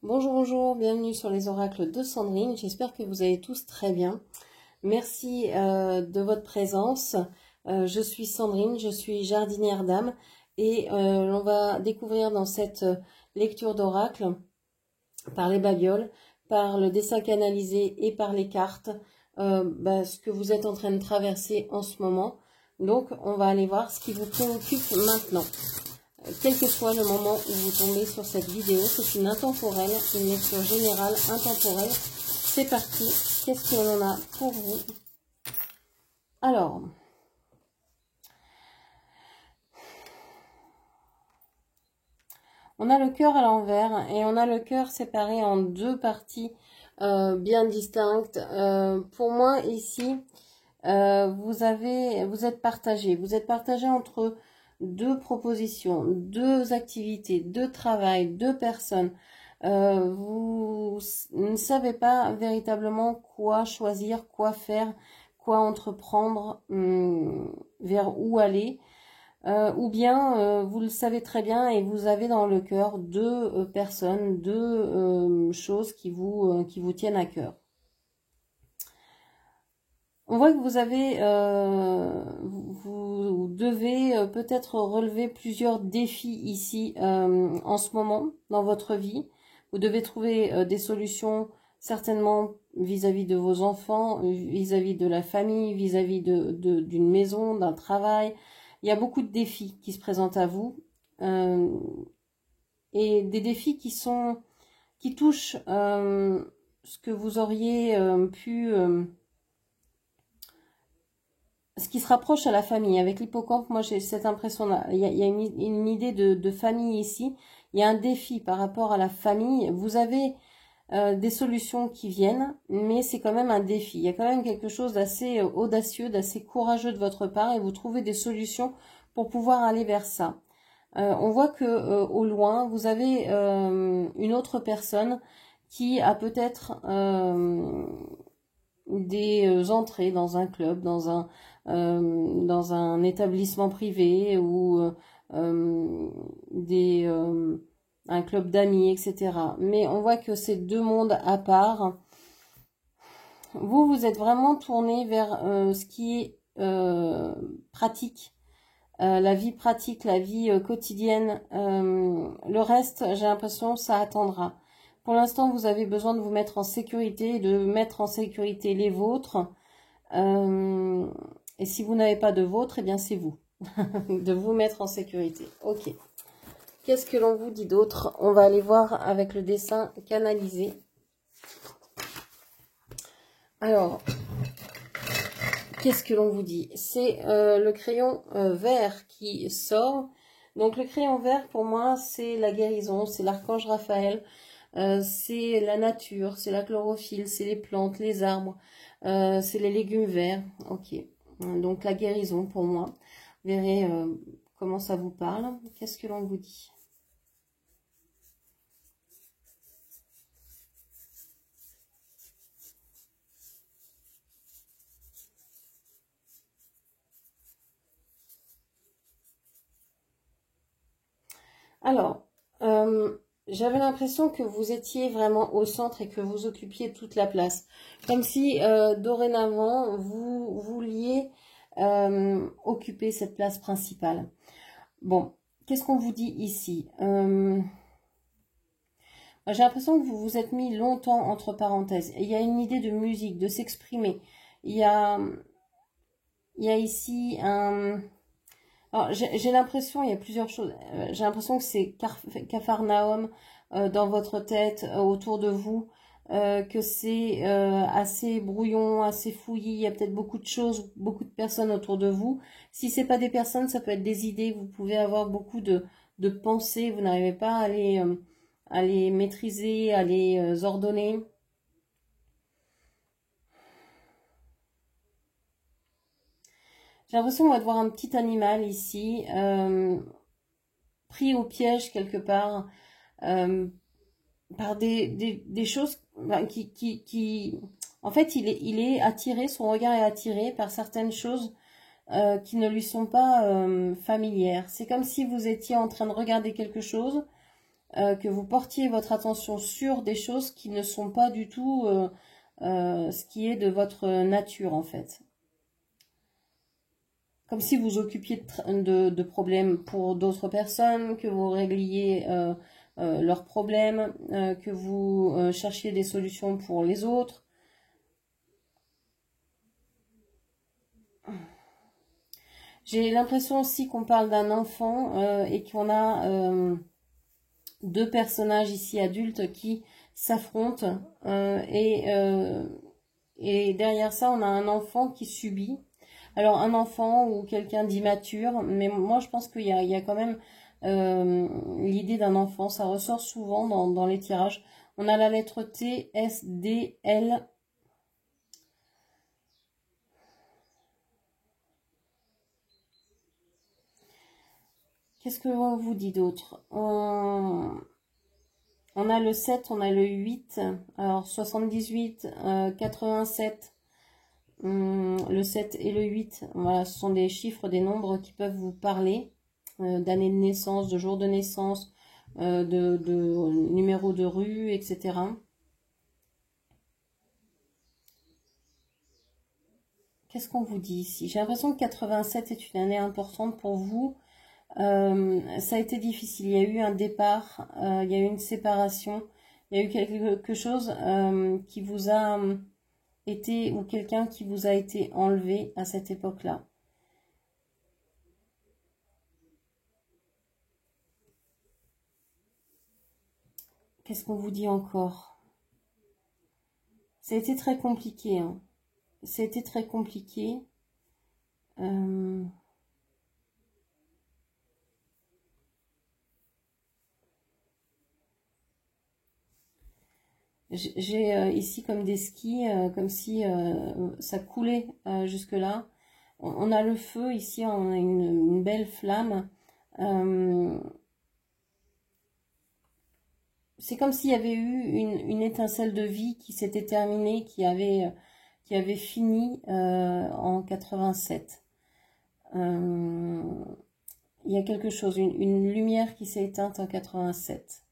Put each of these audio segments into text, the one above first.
Bonjour, bonjour, bienvenue sur les oracles de Sandrine. J'espère que vous allez tous très bien. Merci de votre présence. Je suis Sandrine, je suis jardinière d'âme et on va découvrir dans cette lecture d'oracle, par les babioles, par le dessin canalisé et par les cartes, ce que vous êtes en train de traverser en ce moment. Donc, on va aller voir ce qui vous préoccupe maintenant. Quel que soit le moment où vous tombez sur cette vidéo, c'est une intemporelle, une lecture générale intemporelle. C'est parti, qu'est-ce qu'on a pour vous? Alors, on a le cœur à l'envers et on a le cœur séparé en deux parties bien distinctes. Pour moi, ici, vous êtes partagé. Vous êtes partagé entre deux propositions, deux activités, deux travail, deux personnes. Vous ne savez pas véritablement quoi choisir, quoi faire, quoi entreprendre, vers où aller. Ou bien vous le savez très bien et vous avez dans le cœur deux personnes, deux choses qui vous tiennent à cœur. On voit que vous avez, vous devez peut-être relever plusieurs défis ici en ce moment dans votre vie. Vous devez trouver des solutions certainement vis-à-vis de vos enfants, vis-à-vis de la famille, vis-à-vis d'une maison, d'un travail. Il y a beaucoup de défis qui se présentent à vous et des défis qui touchent ce que vous auriez pu ce qui se rapproche à la famille. Avec l'hippocampe, moi j'ai cette impression-là. Il y a une idée de famille ici. Il y a un défi par rapport à la famille. Vous avez des solutions qui viennent, mais c'est quand même un défi. Il y a quand même quelque chose d'assez audacieux, d'assez courageux de votre part et vous trouvez des solutions pour pouvoir aller vers ça. On voit que au loin, vous avez une autre personne qui a peut-être des entrées dans un club, dans un établissement privé ou un club d'amis, etc. Mais on voit que c'est deux mondes à part. Vous êtes vraiment tourné vers ce qui est pratique, la vie pratique, la vie quotidienne. Le reste, j'ai l'impression, ça attendra. Pour l'instant, vous avez besoin de vous mettre en sécurité, de mettre en sécurité les vôtres. Et si vous n'avez pas de vôtre, eh bien c'est vous. De vous mettre en sécurité. Ok. Qu'est-ce que l'on vous dit d'autre? On va aller voir avec le dessin canalisé. Alors, qu'est-ce que l'on vous dit? C'est le crayon vert qui sort. Donc le crayon vert, pour moi, c'est la guérison, c'est l'archange Raphaël. C'est la nature, c'est la chlorophylle, c'est les plantes, les arbres, c'est les légumes verts. Ok, donc la guérison pour moi. Vous verrez comment ça vous parle. Qu'est-ce que l'on vous dit? Alors, j'avais l'impression que vous étiez vraiment au centre et que vous occupiez toute la place. Comme si dorénavant, vous vouliez occuper cette place principale. Bon, qu'est-ce qu'on vous dit ici? J'ai l'impression que vous vous êtes mis longtemps entre parenthèses. Il y a une idée de musique, de s'exprimer. Il y a ici un... Alors, j'ai l'impression, il y a plusieurs choses. J'ai l'impression que c'est Capharnaüm dans votre tête, autour de vous, que c'est assez brouillon, assez fouillis. Il y a peut-être beaucoup de choses, beaucoup de personnes autour de vous. Si c'est pas des personnes, ça peut être des idées. Vous pouvez avoir beaucoup de pensées. Vous n'arrivez pas à les maîtriser, à les ordonner. J'ai l'impression qu'on va voir un petit animal ici, pris au piège quelque part, par des choses qui... En fait, il est attiré, son regard est attiré par certaines choses qui ne lui sont pas familières. C'est comme si vous étiez en train de regarder quelque chose que vous portiez votre attention sur des choses qui ne sont pas du tout ce qui est de votre nature en fait. Comme si vous occupiez de problèmes pour d'autres personnes, que vous régliez leurs problèmes, que vous cherchiez des solutions pour les autres. J'ai l'impression aussi qu'on parle d'un enfant et qu'on a deux personnages ici adultes qui s'affrontent et derrière ça on a un enfant qui subit. Alors un enfant ou quelqu'un d'immature, mais moi je pense qu'il y a quand même l'idée d'un enfant, ça ressort souvent dans les tirages. On a la lettre T, S, D, L. Qu'est-ce que l'on vous dit d'autre? On a le 7, on a le 8, alors 78, 87, le 7 et le 8, voilà, ce sont des chiffres, des nombres qui peuvent vous parler d'année de naissance, de jour de naissance, de numéro de rue, etc. Qu'est-ce qu'on vous dit ici? J'ai l'impression que 87 est une année importante pour vous. Ça a été difficile, il y a eu un départ, il y a eu une séparation, il y a eu quelque chose qui vous a été, ou quelqu'un qui vous a été enlevé à cette époque-là. Qu'est-ce qu'on vous dit encore? Ça a été très compliqué, hein. Ça a été très compliqué. J'ai ici comme des skis, comme si ça coulait jusque-là. On a le feu ici, on a une belle flamme. C'est comme s'il y avait eu une étincelle de vie qui s'était terminée, qui avait fini en 87. Il y a quelque chose, une lumière qui s'est éteinte en 87.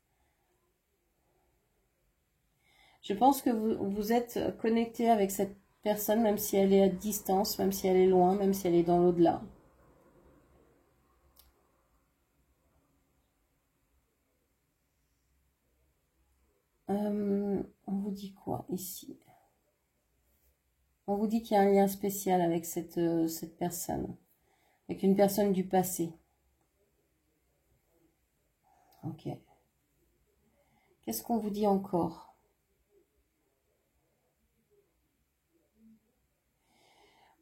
Je pense que vous êtes connecté avec cette personne, même si elle est à distance, même si elle est loin, même si elle est dans l'au-delà. On vous dit quoi ici? On vous dit qu'il y a un lien spécial avec cette personne, avec une personne du passé. Ok. Qu'est-ce qu'on vous dit encore?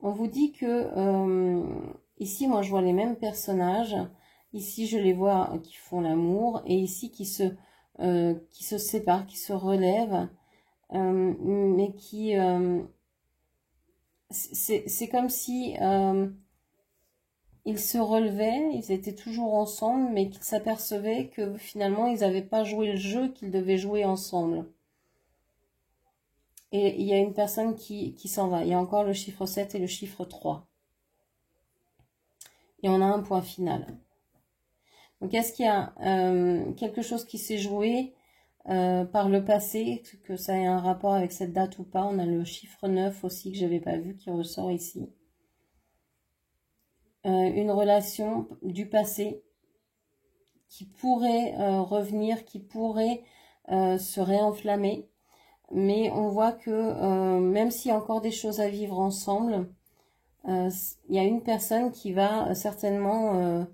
On vous dit que ici, moi, je vois les mêmes personnages. Ici, je les vois qui font l'amour et ici qui se séparent, qui se relèvent, mais qui c'est comme si ils se relevaient, ils étaient toujours ensemble, mais qu'ils s'apercevaient que finalement, ils n'avaient pas joué le jeu qu'ils devaient jouer ensemble. Et il y a une personne qui s'en va. Il y a encore le chiffre 7 et le chiffre 3. Et on a un point final. Donc, est-ce qu'il y a quelque chose qui s'est joué par le passé, que ça ait un rapport avec cette date ou pas? On a le chiffre 9 aussi que je n'avais pas vu qui ressort ici. Une relation du passé qui pourrait revenir, qui pourrait se réenflammer. Mais on voit que même s'il y a encore des choses à vivre ensemble, il y a une personne qui va certainement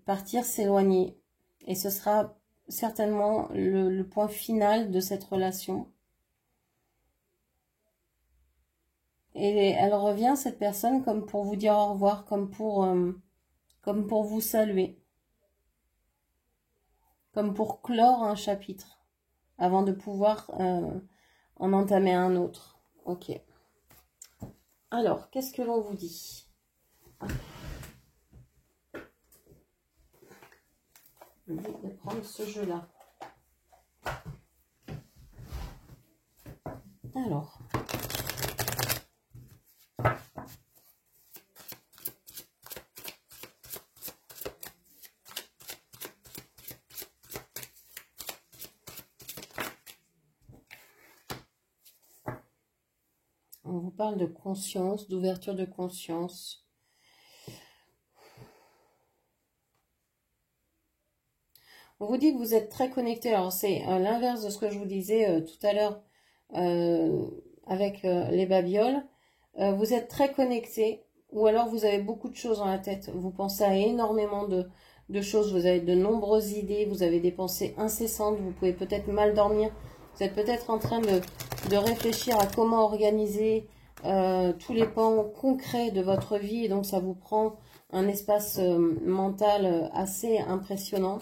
partir, s'éloigner. Et ce sera certainement le point final de cette relation. Et elle revient, cette personne, comme pour vous dire au revoir, comme pour vous saluer. Comme pour clore un chapitre, avant de pouvoir en entamer un autre. Ok. Alors, qu'est-ce que l'on vous dit? Je vais prendre ce jeu-là. Alors. On vous parle de conscience, d'ouverture de conscience. On vous dit que vous êtes très connecté. Alors, c'est l'inverse de ce que je vous disais tout à l'heure avec les babioles. Vous êtes très connecté ou alors vous avez beaucoup de choses dans la tête. Vous pensez à énormément de choses. Vous avez de nombreuses idées. Vous avez des pensées incessantes. Vous pouvez peut-être mal dormir. Vous êtes peut-être en train de réfléchir à comment organiser tous les pans concrets de votre vie. Et donc, ça vous prend un espace mental assez impressionnant.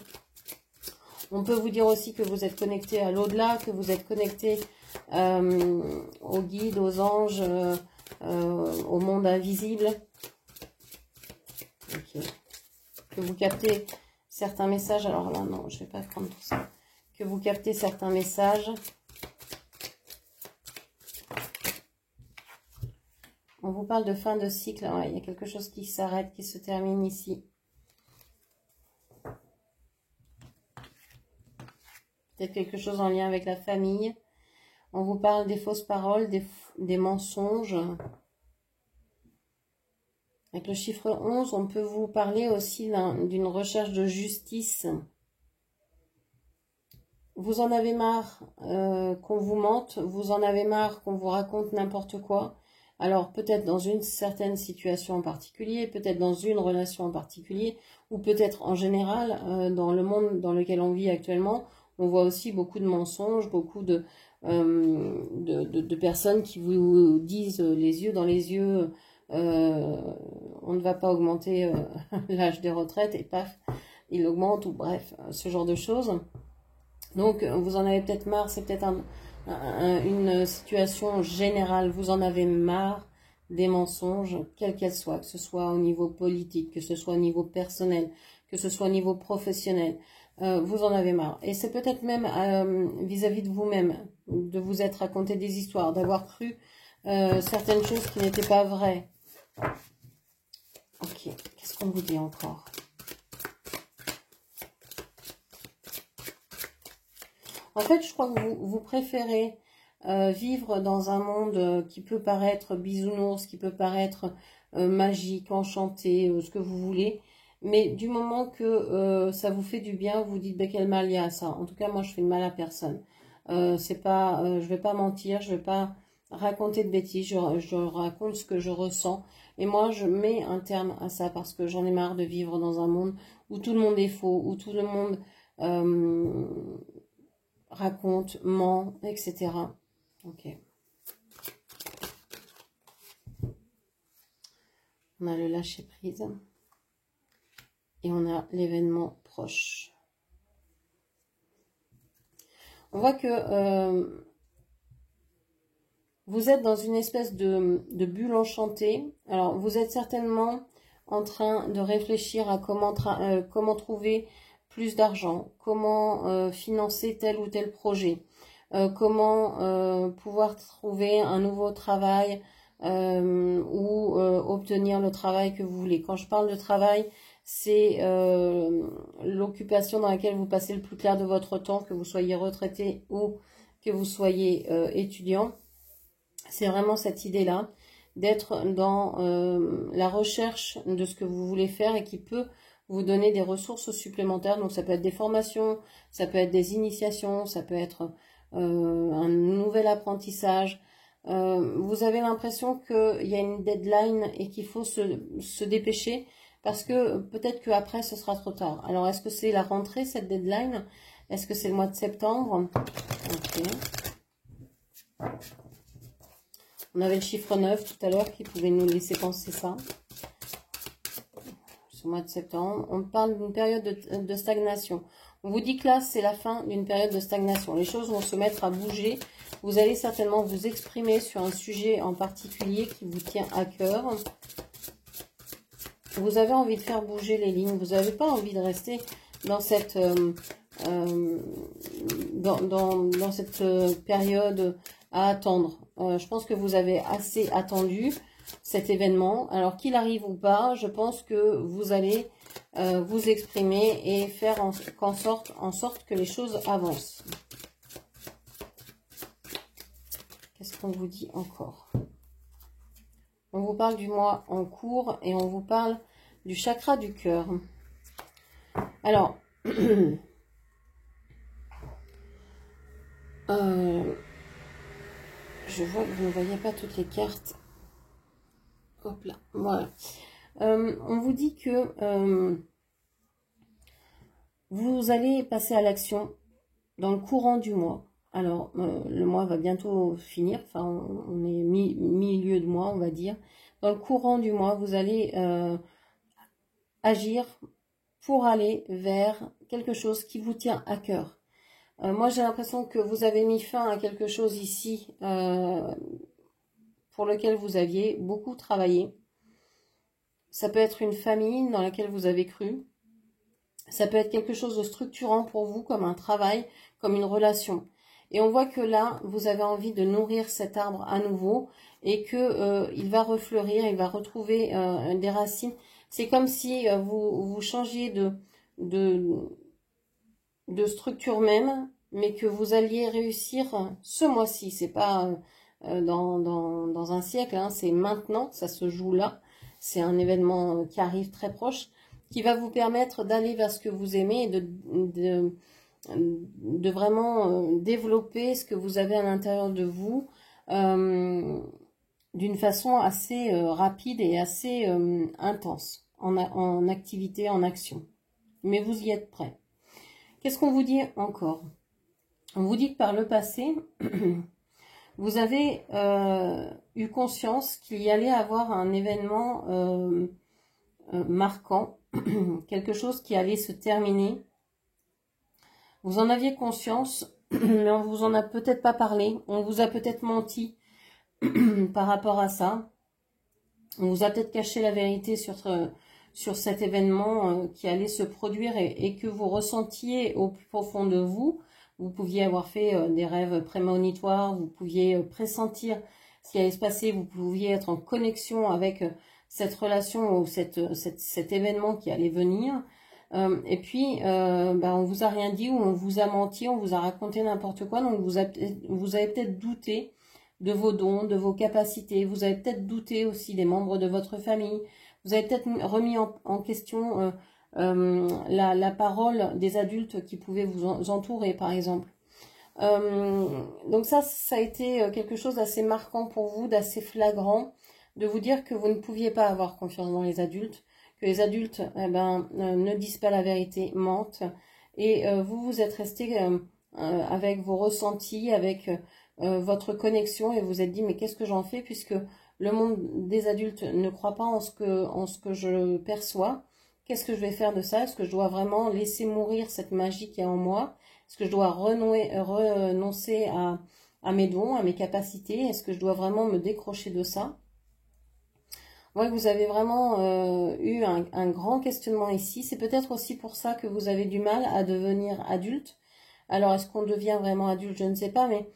On peut vous dire aussi que vous êtes connecté à l'au-delà, que vous êtes connecté aux guides, aux anges, au monde invisible. Okay. Que vous captez certains messages. Alors là, non, je ne vais pas prendre tout ça. Que vous captez certains messages. On vous parle de fin de cycle. Ouais, il y a quelque chose qui s'arrête, qui se termine ici. Peut-être quelque chose en lien avec la famille. On vous parle des fausses paroles, des mensonges. Avec le chiffre 11, on peut vous parler aussi d'une recherche de justice. Vous en avez marre qu'on vous mente, vous en avez marre qu'on vous raconte n'importe quoi. Alors peut-être dans une certaine situation en particulier, peut-être dans une relation en particulier, ou peut-être en général dans le monde dans lequel on vit actuellement. On voit aussi beaucoup de mensonges, beaucoup de personnes qui vous disent les yeux dans les yeux, on ne va pas augmenter l'âge des retraites et paf, il augmente, ou bref, ce genre de choses. Donc vous en avez peut-être marre, c'est peut-être une situation générale, vous en avez marre des mensonges, quelles qu'elles soient, que ce soit au niveau politique, que ce soit au niveau personnel, que ce soit au niveau professionnel. Vous en avez marre. Et c'est peut-être même vis-à-vis de vous-même, de vous être raconté des histoires, d'avoir cru certaines choses qui n'étaient pas vraies. Ok, qu'est-ce qu'on vous dit encore? En fait, je crois que vous préférez vivre dans un monde qui peut paraître bisounours, qui peut paraître magique, enchanté, ce que vous voulez. Mais du moment que ça vous fait du bien, vous dites ben, quel mal il y a à ça. En tout cas, moi, je fais de mal à personne. C'est pas, je vais pas mentir, je vais pas raconter de bêtises, je raconte ce que je ressens. Et moi, je mets un terme à ça parce que j'en ai marre de vivre dans un monde où tout le monde est faux, où tout le monde raconte, ment, etc. Ok. On a le lâcher prise. Et on a l'événement proche. On voit que vous êtes dans une espèce de bulle enchantée. Alors, vous êtes certainement en train de réfléchir à comment trouver plus d'argent, comment financer tel ou tel projet, comment pouvoir trouver un nouveau travail ou obtenir le travail que vous voulez. Quand je parle de travail, c'est l'occupation dans laquelle vous passez le plus clair de votre temps, que vous soyez retraité ou que vous soyez étudiant. C'est vraiment cette idée-là, d'être dans la recherche de ce que vous voulez faire et qui peut vous donner des ressources supplémentaires. Donc ça peut être des formations, ça peut être des initiations, ça peut être un nouvel apprentissage. Vous avez l'impression qu'il y a une deadline et qu'il faut se dépêcher parce que peut-être qu'après ce sera trop tard. Alors est-ce que c'est la rentrée cette deadline? Est-ce que c'est le mois de septembre? Ok. On avait le chiffre 9 tout à l'heure qui pouvait nous laisser penser ça. Ce mois de septembre. On parle d'une période de stagnation. On vous dit que là, c'est la fin d'une période de stagnation. Les choses vont se mettre à bouger. Vous allez certainement vous exprimer sur un sujet en particulier qui vous tient à cœur. Vous avez envie de faire bouger les lignes. Vous n'avez pas envie de rester dans cette, dans cette période à attendre. Je pense que vous avez assez attendu cet événement. Alors qu'il arrive ou pas, je pense que vous allez vous exprimer et faire en sorte que les choses avancent. Qu'est-ce qu'on vous dit encore? On vous parle du mois en cours et on vous parle du chakra du cœur. Alors, je vois que vous ne voyez pas toutes les cartes. Hop là, voilà. On vous dit que vous allez passer à l'action dans le courant du mois. Alors, le mois va bientôt finir, enfin, on est milieu de mois, on va dire. Dans le courant du mois, vous allez agir pour aller vers quelque chose qui vous tient à cœur. Moi, j'ai l'impression que vous avez mis fin à quelque chose ici pour lequel vous aviez beaucoup travaillé. Ça peut être une famille dans laquelle vous avez cru. Ça peut être quelque chose de structurant pour vous, comme un travail, comme une relation. Et on voit que là, vous avez envie de nourrir cet arbre à nouveau et que il va refleurir, il va retrouver des racines. C'est comme si vous changiez de structure même, mais que vous alliez réussir ce mois-ci. C'est pas dans un siècle, hein, c'est maintenant, ça se joue là. C'est un événement qui arrive très proche, qui va vous permettre d'aller vers ce que vous aimez et de vraiment développer ce que vous avez à l'intérieur de vous d'une façon assez rapide et assez intense, en activité, en action. Mais vous y êtes prêts. Qu'est-ce qu'on vous dit encore? On vous dit que par le passé, vous avez eu conscience qu'il y allait avoir un événement marquant, quelque chose qui allait se terminer. Vous en aviez conscience, mais on vous en a peut-être pas parlé. On vous a peut-être menti par rapport à ça. On vous a peut-être caché la vérité sur cet événement qui allait se produire et que vous ressentiez au plus profond de vous. Vous pouviez avoir fait des rêves prémonitoires, vous pouviez pressentir ce qui allait se passer, vous pouviez être en connexion avec cette relation ou cet événement qui allait venir. Et puis, on vous a rien dit ou on vous a menti, on vous a raconté n'importe quoi. Donc, vous avez peut-être douté de vos dons, de vos capacités. Vous avez peut-être douté aussi des membres de votre famille. Vous avez peut-être remis en question la parole des adultes qui pouvaient vous entourer, par exemple. Donc ça a été quelque chose d'assez marquant pour vous, d'assez flagrant, de vous dire que vous ne pouviez pas avoir confiance dans les adultes, que les adultes ne disent pas la vérité, mentent, et vous êtes resté avec vos ressentis, avec votre connexion, et vous vous êtes dit mais qu'est-ce que j'en fais puisque le monde des adultes ne croit pas en ce que je perçois. Qu'est-ce que je vais faire de ça? Est-ce que je dois vraiment laisser mourir cette magie qui est en moi? Est-ce que je dois renoncer à mes dons, à mes capacités? Est-ce que je dois vraiment me décrocher de ça? Ouais, vous avez vraiment eu un grand questionnement ici. C'est peut-être aussi pour ça que vous avez du mal à devenir adulte. Alors, est-ce qu'on devient vraiment adulte? Je ne sais pas, mais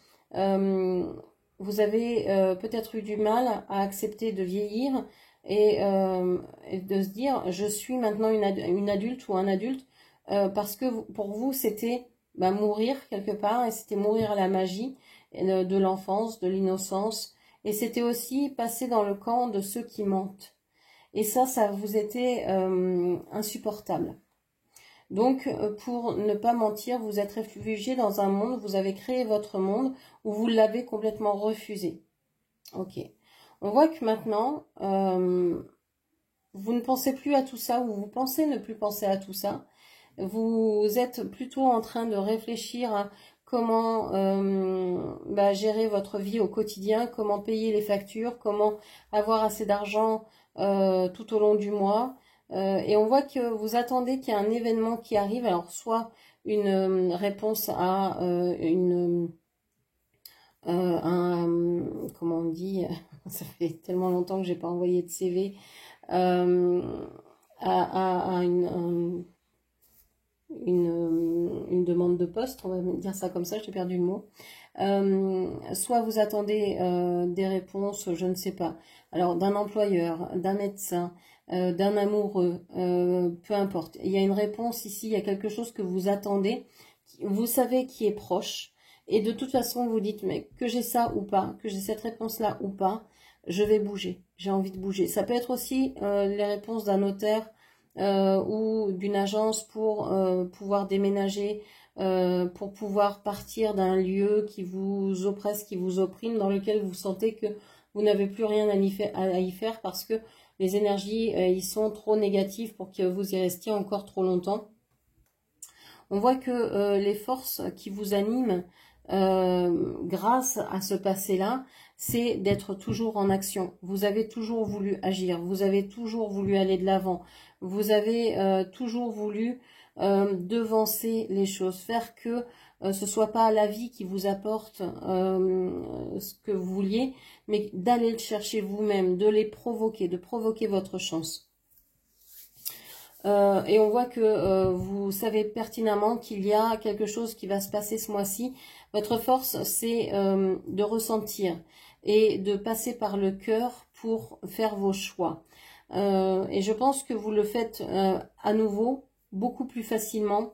vous avez peut-être eu du mal à accepter de vieillir et de se dire, je suis maintenant une adulte ou un adulte, parce que pour vous, c'était mourir quelque part, et c'était mourir à la magie de l'enfance, de l'innocence. Et c'était aussi passer dans le camp de ceux qui mentent. Et ça vous était insupportable. Donc, pour ne pas mentir, vous êtes réfugié dans un monde, vous avez créé votre monde où vous l'avez complètement refusé. Ok. On voit que maintenant, vous ne pensez plus à tout ça, ou vous pensez ne plus penser à tout ça. Vous êtes plutôt en train de réfléchir à comment gérer votre vie au quotidien, comment payer les factures, comment avoir assez d'argent tout au long du mois. Et on voit que vous attendez qu'il y ait un événement qui arrive, alors soit une réponse à comment on dit, ça fait tellement longtemps que j'ai pas envoyé de CV, à une demande de poste, on va dire ça comme ça, j'ai perdu le mot. Soit vous attendez des réponses, je ne sais pas, alors d'un employeur, d'un médecin, d'un amoureux, peu importe. Il y a une réponse ici, il y a quelque chose que vous attendez, vous savez qui est proche, et de toute façon vous dites, mais que j'ai ça ou pas, que j'ai cette réponse-là ou pas, je vais bouger. j'ai envie de bouger. Ça peut être aussi les réponses d'un notaire ou d'une agence pour pouvoir déménager, pour pouvoir partir d'un lieu qui vous oppresse, qui vous opprime, dans lequel vous sentez que vous n'avez plus rien à y faire parce que les énergies ils sont trop négatives pour que vous y restiez encore trop longtemps. On voit que les forces qui vous animent grâce à ce passé-là, c'est d'être toujours en action. Vous avez toujours voulu agir, vous avez toujours voulu aller de l'avant, vous avez toujours voulu devancer les choses, faire que ce soit pas la vie qui vous apporte ce que vous vouliez, mais d'aller le chercher vous-même, de les provoquer, de provoquer votre chance. Et on voit que vous savez pertinemment qu'il y a quelque chose qui va se passer ce mois-ci. Votre force, c'est de ressentir et de passer par le cœur pour faire vos choix. Et je pense que vous le faites à nouveau beaucoup plus facilement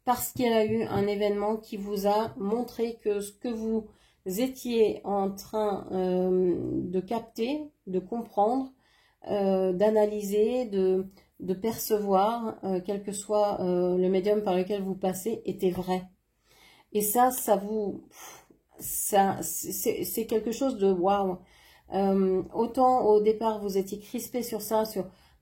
parce qu'il y a eu un événement qui vous a montré que ce que vous étiez en train de capter, de comprendre, d'analyser, de percevoir, quel que soit le médium par lequel vous passez, était vrai. Et ça c'est quelque chose de waouh. Autant au départ vous étiez crispé sur ça,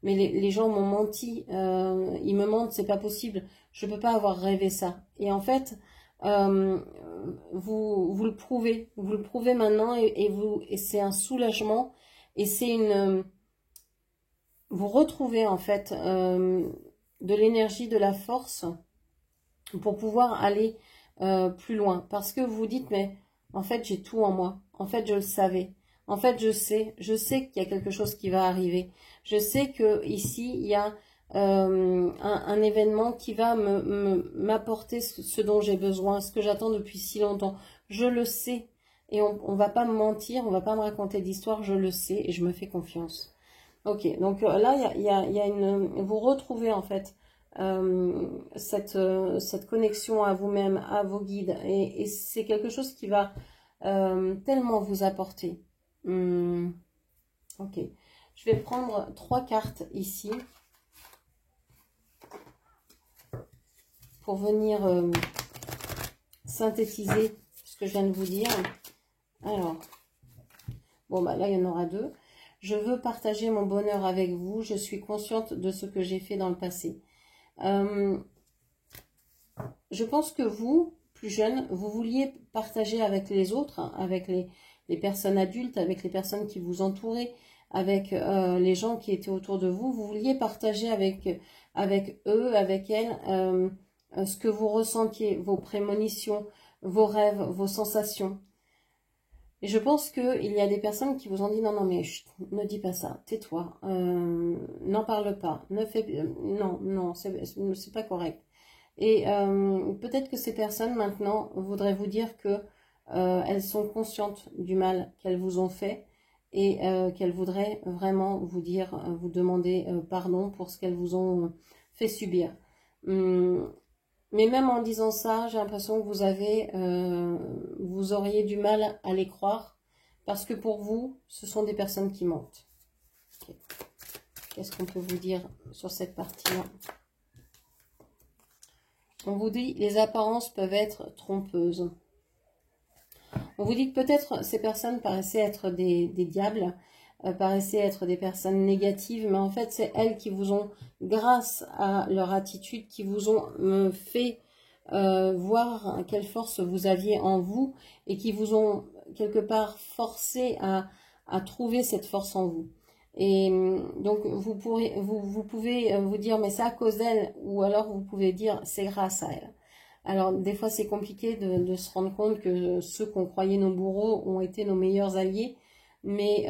mais les gens m'ont menti, ils me mentent, c'est pas possible, je peux pas avoir rêvé ça. Et en fait, vous le prouvez maintenant et c'est un soulagement et c'est une vous retrouvez en fait de l'énergie, de la force pour pouvoir aller plus loin. Parce que vous vous dites, mais en fait j'ai tout en moi. En fait je le savais. En fait je sais qu'il y a quelque chose qui va arriver. Je sais que ici il y a un événement qui va m'apporter ce dont j'ai besoin, ce que j'attends depuis si longtemps. Je le sais. Et on va pas me mentir, on va pas me raconter d'histoire, je le sais et je me fais confiance. Ok, donc là, il y a vous retrouvez en fait cette connexion à vous-même, à vos guides, et c'est quelque chose qui va tellement vous apporter. Ok, je vais prendre 3 cartes ici pour venir synthétiser ce que je viens de vous dire. Alors, bon bah là il y en aura 2. Je veux partager mon bonheur avec vous. Je suis consciente de ce que j'ai fait dans le passé. Je pense que vous, plus jeune, vous vouliez partager avec les autres, hein, avec les personnes adultes, avec les personnes qui vous entouraient, avec les gens qui étaient autour de vous. Vous vouliez partager avec eux, avec elles, ce que vous ressentiez, vos prémonitions, vos rêves, vos sensations. Et je pense qu'il y a des personnes qui vous ont dit non, mais chut, ne dis pas ça, tais-toi, n'en parle pas, non, c'est pas correct. Et peut-être que ces personnes maintenant voudraient vous dire que elles sont conscientes du mal qu'elles vous ont fait et qu'elles voudraient vraiment vous dire, vous demander pardon pour ce qu'elles vous ont fait subir. Mais même en disant ça, j'ai l'impression que vous auriez du mal à les croire parce que pour vous, ce sont des personnes qui mentent. Okay. Qu'est-ce qu'on peut vous dire sur cette partie-là? On vous dit, les apparences peuvent être trompeuses. On vous dit que peut-être ces personnes paraissaient être des diables, paraissaient être des personnes négatives, mais en fait c'est elles qui vous ont, grâce à leur attitude, qui vous ont fait voir quelle force vous aviez en vous et qui vous ont quelque part forcé à trouver cette force en vous. Et donc vous pouvez vous dire mais c'est à cause d'elle, ou alors vous pouvez dire c'est grâce à elle. Alors des fois c'est compliqué de se rendre compte que ceux qu'on croyait nos bourreaux ont été nos meilleurs alliés, mais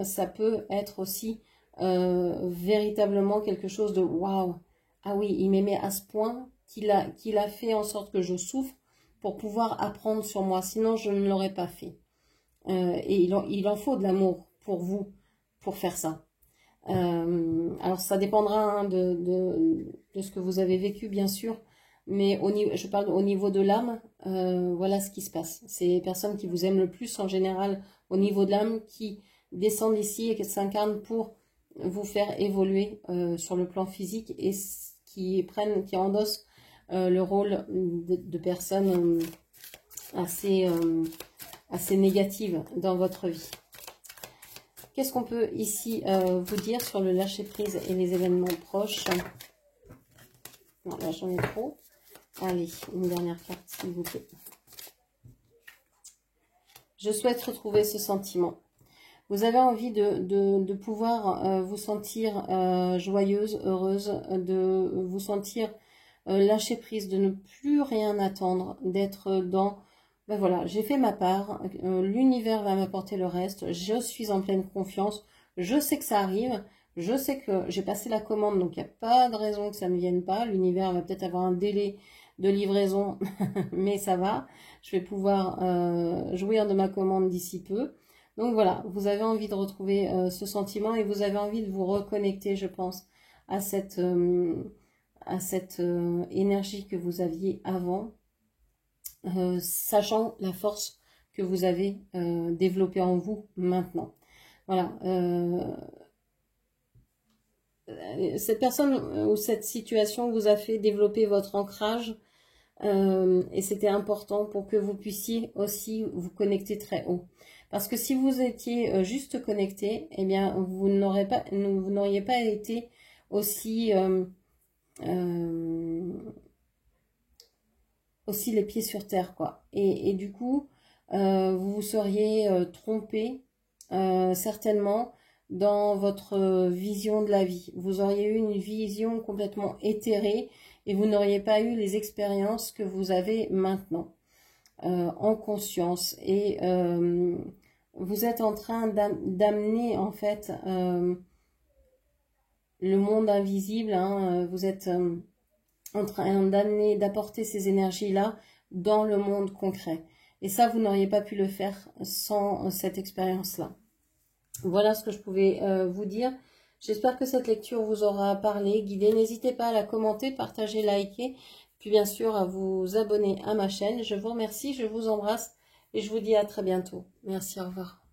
ça peut être aussi véritablement quelque chose de waouh, ah oui, il m'aimait à ce point qu'il a fait en sorte que je souffre pour pouvoir apprendre sur moi, sinon je ne l'aurais pas fait. Et il en faut de l'amour pour vous, pour faire ça. Alors ça dépendra hein, de ce que vous avez vécu bien sûr, mais je parle au niveau de l'âme, voilà ce qui se passe. C'est les personnes qui vous aiment le plus en général au niveau de l'âme qui descendent ici et qui s'incarnent pour vous faire évoluer sur le plan physique et qui endossent le rôle de personnes assez négatives dans votre vie. Qu'est-ce qu'on peut ici vous dire sur le lâcher-prise et les événements proches? Non, là j'en ai trop. Allez, une dernière carte s'il vous plaît. Je souhaite retrouver ce sentiment. Vous avez envie de pouvoir vous sentir joyeuse, heureuse, de vous sentir lâcher prise, de ne plus rien attendre, d'être dans... Ben voilà, j'ai fait ma part, l'univers va m'apporter le reste, je suis en pleine confiance, je sais que ça arrive, je sais que j'ai passé la commande, donc il n'y a pas de raison que ça ne vienne pas, l'univers va peut-être avoir un délai de livraison, mais ça va, je vais pouvoir jouir de ma commande d'ici peu. Donc voilà, vous avez envie de retrouver ce sentiment et vous avez envie de vous reconnecter, je pense, à cette énergie que vous aviez avant, sachant la force que vous avez développée en vous maintenant. Voilà. Cette personne ou cette situation vous a fait développer votre ancrage et c'était important pour que vous puissiez aussi vous connecter très haut. Parce que si vous étiez juste connecté, eh bien vous n'auriez pas été aussi aussi les pieds sur terre, quoi. Et du coup, vous vous seriez trompé certainement dans votre vision de la vie. Vous auriez eu une vision complètement éthérée et vous n'auriez pas eu les expériences que vous avez maintenant en conscience. Et vous êtes en train d'amener en fait le monde invisible, hein, vous êtes en train d'apporter ces énergies-là dans le monde concret. Et ça, vous n'auriez pas pu le faire sans cette expérience-là. Voilà ce que je pouvais vous dire. J'espère que cette lecture vous aura parlé, guidé. N'hésitez pas à la commenter, partager, liker, puis bien sûr à vous abonner à ma chaîne. Je vous remercie, je vous embrasse et je vous dis à très bientôt. Merci, au revoir.